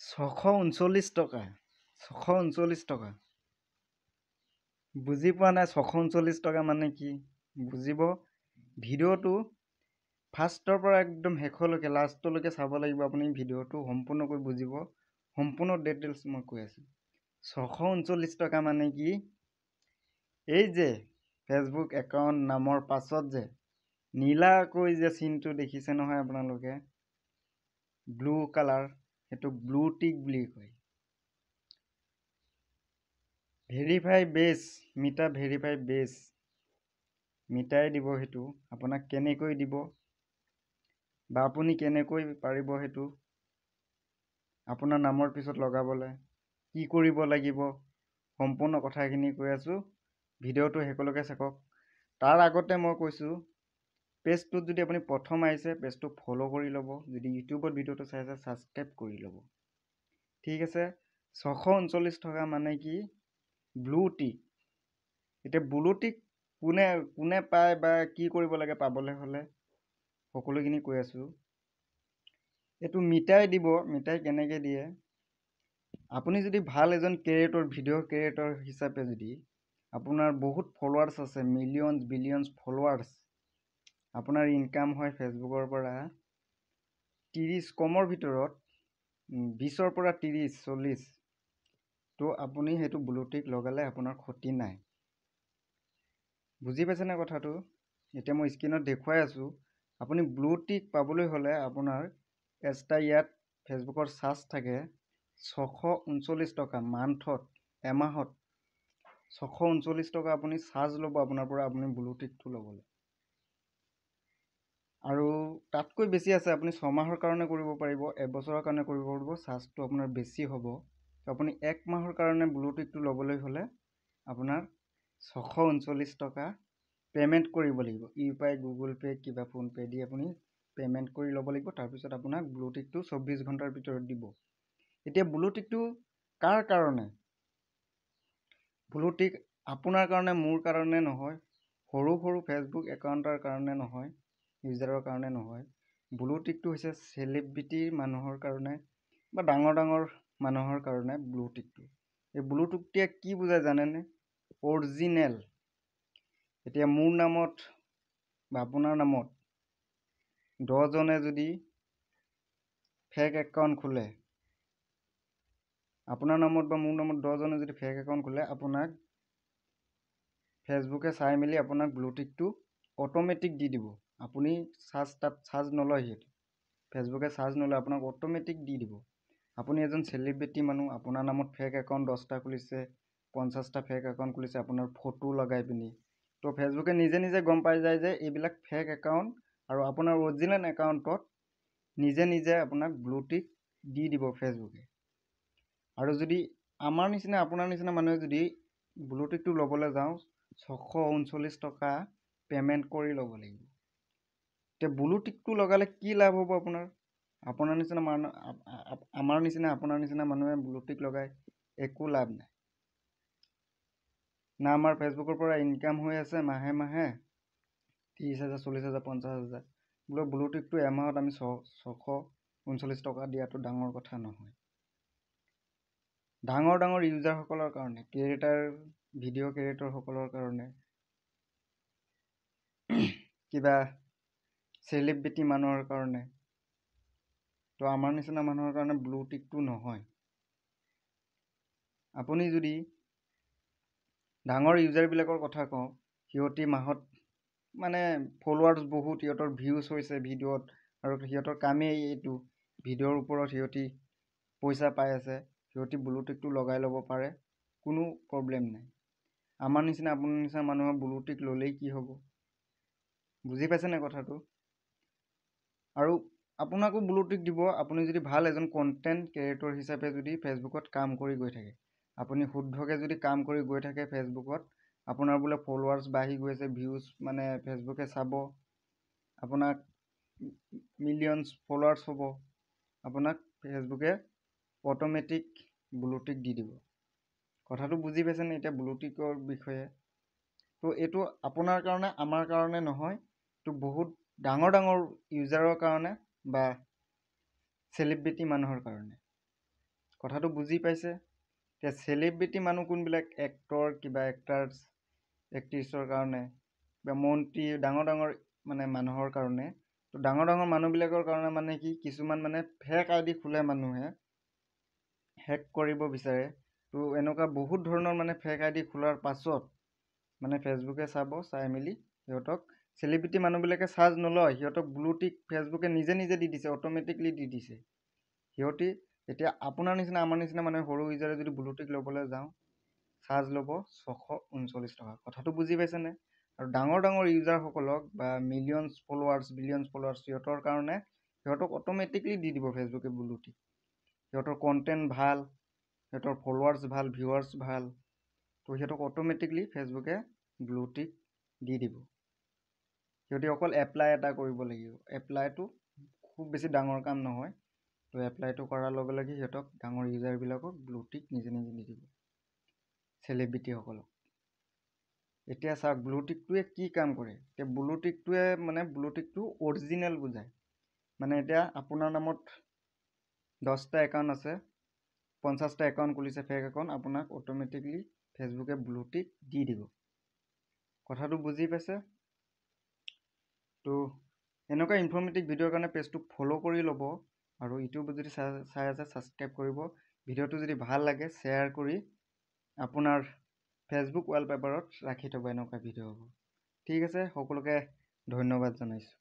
639 টকা 639 টকা বুজি পোৱা নাই 639 টকা মানে কি বুজিব ভিডিঅ'টো ফাৰ্ষ্টৰ পৰা একদম শেষলৈকে লাষ্টলৈকে চাব লাগিব আপুনি ভিডিঅ'টো সম্পূৰ্ণকৈ বুজিব সম্পূৰ্ণ ডিটেইলছ মই কৈ আছোঁ 639 টকা মানে কি এই যে ফেচবুক একাউণ্ট নামৰ পাছত যে নীলাকৈ যে চিনটো দেখিছে নহয় আপোনালোকে ব্লু কালাৰ সেইটো ব্লু টিক বুলি কয় ভেৰিফাই বেছ মিটা ভেৰিফাই বেছ মিটাই দিব সেইটো আপোনাক কেনেকৈ দিব বা আপুনি কেনেকৈ পাৰিব সেইটো আপোনাৰ নামৰ পিছত লগাবলৈ কি কৰিব লাগিব সম্পূৰ্ণ কথাখিনি কৈ আছোঁ ভিডিঅ'টো শেষলৈকে চাওক তাৰ আগতে মই কৈছোঁ পেজটোত যদি আপুনি প্ৰথম আহিছে পেজটো ফ'ল' কৰি ল'ব যদি ইউটিউবত ভিডিঅ'টো চাইছে ছাবস্ক্ৰাইব কৰি ল'ব ঠিক আছে 639 টকা মানে কি ব্লু টিক এতিয়া ব্লু টিক কোনে পায় বা কি কৰিব লাগে পাবলৈ হ'লে সকলোখিনি কৈ আছোঁ এইটো মিটাই দিব মিটাই কেনেকৈ দিয়ে আপুনি যদি ভাল এজন ক্ৰিয়েটৰ ভিডিঅ' ক্ৰিয়েটৰ হিচাপে যদি আপোনাৰ বহুত ফলোৱাৰ্ছ আছে মিলিয়নছ বিলিয়নছ ফলোৱাৰ্ছ আপোনাৰ ইনকাম হয় ফেচবুকৰ পৰা 30 কমৰ ভিতৰত 20ৰ পৰা 30-40 তো আপুনি সেইটো ব্লু টিক লগালে আপোনাৰ ক্ষতি নাই বুজি পাইছেনে কথাটো এতিয়া মই স্ক্ৰীনত দেখুৱাই আছোঁ আপুনি ব্লু টিক পাবলৈ হ'লে আপোনাৰ এক্সট্ৰা ইয়াত ফেচবুকৰ চাৰ্জ থাকে 639 টকা মান্থত এমাহত 639 টকা আপুনি চাৰ্জ ল'ব আপোনাৰ পৰা আপুনি ব্লু টিকটো ল'বলৈ আৰু তাতকৈ বেছি আছে আপুনি 6 মাহৰ কাৰণে কৰিব পাৰিব এবছৰৰ কাৰণে কৰিব পাৰিব চাৰ্জটো আপোনাৰ বেছি হ'ব আপুনি 1 মাহৰ কাৰণে ব্লু টিকটো ল'বলৈ হ'লে আপোনাৰ 639 টকা পে'মেণ্ট কৰিব লাগিব ইউপিআই গুগল পে' কিবা ফোনপে' দি আপুনি পে'মেণ্ট কৰি ল'ব লাগিব তাৰপিছত আপোনাক ব্লু টিকটো 24 ঘণ্টাৰ ভিতৰত দিব এতিয়া ব্লু টিকটো কাৰ কাৰণে ব্লু টিক আপোনাৰ কাৰণে মোৰ কাৰণে নহয় সৰু সৰু ফেচবুক একাউণ্টৰ কাৰণে নহয় ইউজাৰৰ কাৰণে নহয় ব্লু টিকটো হৈছে চেলিব্ৰিটিৰ মানুহৰ কাৰণে বা ডাঙৰ ডাঙৰ মানুহৰ কাৰণে ব্লু টিকটো এই ব্লু টিকটোৱে কি বুজায় জানেনে অৰিজিনেল এতিয়া মোৰ নামত বা আপোনাৰ নামত 10 জনে যদি ফেক একাউণ্ট খোলে আপোনাৰ নামত বা মোৰ নামত 10 জনে যদি ফেক একাউণ্ট খোলে আপোনাক ফেচবুকে চাই মেলি আপোনাক ব্লু টিকটো অট'মেটিক দি দিব আপুনি তাত চাৰ্জ নলয় সিহঁতে ফেচবুকে চাৰ্জ নলয় আপোনাক অট'মেটিক দি দিব আপুনি এজন চেলিব্ৰিটি মানুহ আপোনাৰ নামত ফেক একাউণ্ট 10টা খুলিছে 50টা ফেক একাউণ্ট খুলিছে আপোনাৰ ফটো লগাই পিনি তো ফেচবুকে নিজে নিজে গম পাই যায় যে এইবিলাক ফেক একাউণ্ট আৰু আপোনাৰ অৰিজিনেল একাউণ্টত নিজে নিজে আপোনাক ব্লু টিক দি দিব ফেচবুকে আৰু যদি আমাৰ নিচিনা আপোনাৰ নিচিনা মানুহে যদি ব্লু টিকটো ল'বলৈ যাওঁ 639 টকা পে'মেণ্ট কৰি ল'ব লাগিব এতিয়া ব্লু টিকটো লগালে কি লাভ হ'ব আপোনাৰ নিচিনা মানুহ আমাৰ নিচিনা আপোনাৰ নিচিনা মানুহে ব্লু টিক লগাই একো লাভ নাই না আমাৰ ফেচবুকৰ পৰা ইনকাম হৈ আছে মাহে মাহে 30,000 40,000 50,000 বোলে ব্লু টিকটো এমাহত আমি 639 টকা দিয়াটো ডাঙৰ কথা নহয় ডাঙৰ ডাঙৰ ইউজাৰসকলৰ কাৰণে ভিডিঅ' ক্ৰিয়েটৰসকলৰ কাৰণে কিবা চেলিব্ৰিটি মানুহৰ কাৰণে তো আমাৰ নিচিনা মানুহৰ কাৰণে ব্লু টিকটো নহয় আপুনি যদি ডাঙৰ ইউজাৰবিলাকৰ কথা কওঁ সিহঁতি মাহত মানে ফলোৱাৰ্ছ বহুত সিহঁতৰ ভিউজ হৈছে ভিডিঅ'ত আৰু সিহঁতৰ কামেই এইটো ভিডিঅ'ৰ ওপৰত সিহঁতি পইচা পাই আছে সিহঁতি ব্লু টিকটো লগাই ল'ব পাৰে কোনো প্ৰব্লেম নাই আমাৰ নিচিনা আপোনাৰ নিচিনা মানুহৰ ব্লু টিক ল'লেই কি হ'ব বুজি পাইছেনে কথাটো আৰু আপোনাকো ব্লু টিক দিব আপুনি যদি ভাল এজন কণ্টেণ্ট ক্ৰিয়েটৰ হিচাপে যদি ফেচবুকত কাম কৰি গৈ থাকে আপুনি শুদ্ধকৈ যদি কাম কৰি গৈ থাকে ফেচবুকত আপোনাৰ বোলে ফলোৱাৰ্ছ বাঢ়ি গৈছে ভিউজ মানে ফেচবুকে চাব আপোনাক মিলিয়নছ ফলোৱাৰ্ছ হ'ব আপোনাক ফেচবুকে অট'মেটিক ব্লু টিক দি দিব কথাটো বুজি পাইছেনে এতিয়া ব্লু টিকৰ বিষয়ে তো এইটো আপোনাৰ কাৰণে আমাৰ কাৰণে নহয় এইটো বহুত ডাঙৰ ডাঙৰ ইউজাৰৰ কাৰণে বা চেলিব্ৰিটি মানুহৰ কাৰণে কথাটো বুজি পাইছে? এতিয়া চেলিব্ৰিটি মানুহ কোনবিলাক? এক্টৰ, কিবা এক্ট্ৰেছৰ কাৰণে বা মন্ত্ৰী, ডাঙৰ ডাঙৰ মানে মানুহৰ কাৰণে। তো ডাঙৰ ডাঙৰ মানুহবিলাকৰ কাৰণে মানে কি, কিছুমান মানে ফেক আইডি খোলে মানুহে, হেক কৰিব বিচাৰে। তো এনেকুৱা বহুত ধৰণৰ মানে ফেক আইডি খোলাৰ পাছত মানে ফেচবুকে চাই মেলি সিহঁতক, চেলিব্ৰিটি মানুহবিলাকে চাৰ্জ নলয়, সিহঁতক ব্লু টিক ফেচবুকে নিজে নিজে দি দিছে, অট'মেটিকলি দি দিছে। সিহঁতি এতিয়া আপোনাৰ নিচিনা আমাৰ নিচিনা মানে সৰু ইউজাৰে যদি ব্লু টিক ল'বলৈ যাওঁ, চাৰ্জ ল'ব 639 টকা। কথাটো বুজি পাইছেনে? আৰু ডাঙৰ ডাঙৰ ইউজাৰসকলক বা বিলিয়নছ ফলোৱাৰ্ছ সিহঁতৰ কাৰণে সিহঁতক অট'মেটিকলি দি দিব ফেচবুকে ব্লু টিক। সিহঁতৰ কণ্টেণ্ট ভাল, সিহঁতৰ ফলোৱাৰ্ছ ভাল, ভিউৱাৰ্ছ ভাল, তো সিহঁতক অট'মেটিকলি ফেচবুকে ব্লু টিক দি দিব। সিহঁতি অকল এপ্লাই এটা কৰিব লাগিব। এপ্লাইটো খুব বেছি ডাঙৰ কাম নহয়। তো এপ্লাইটো কৰাৰ লগে লগে সিহঁতক ডাঙৰ ইউজাৰবিলাকক ব্লু টিক নিজে নিজে দি দিব, চেলিব্ৰিটিসকলক। এতিয়া চাওক ব্লু টিকটোৱে কি কাম কৰে। এতিয়া ব্লু টিকটোৱে মানে ব্লু টিকটো অৰিজিনেল বুজায়। মানে এতিয়া আপোনাৰ নামত 10টা একাউণ্ট আছে, 50টা একাউণ্ট খুলিছে ফেক একাউণ্ট, আপোনাক অট'মেটিকলি ফেচবুকে ব্লু টিক দি দিব। কথাটো বুজি পাইছে? তো এনেকুৱা ইনফৰ্মেটিভ ভিডিঅ'ৰ কাৰণে পেজটো ফ'ল' কৰি ল'ব, আৰু ইউটিউবত যদি চাই আছে ছাবস্ক্ৰাইব কৰিব। ভিডিঅ'টো যদি ভাল লাগে শ্বেয়াৰ কৰি আপোনাৰ ফেচবুক ৱালপেপাৰত ৰাখি থ'ব। এনেকুৱা ভিডিঅ'বোৰ ঠিক আছে। সকলোকে ধন্যবাদ জনাইছোঁ।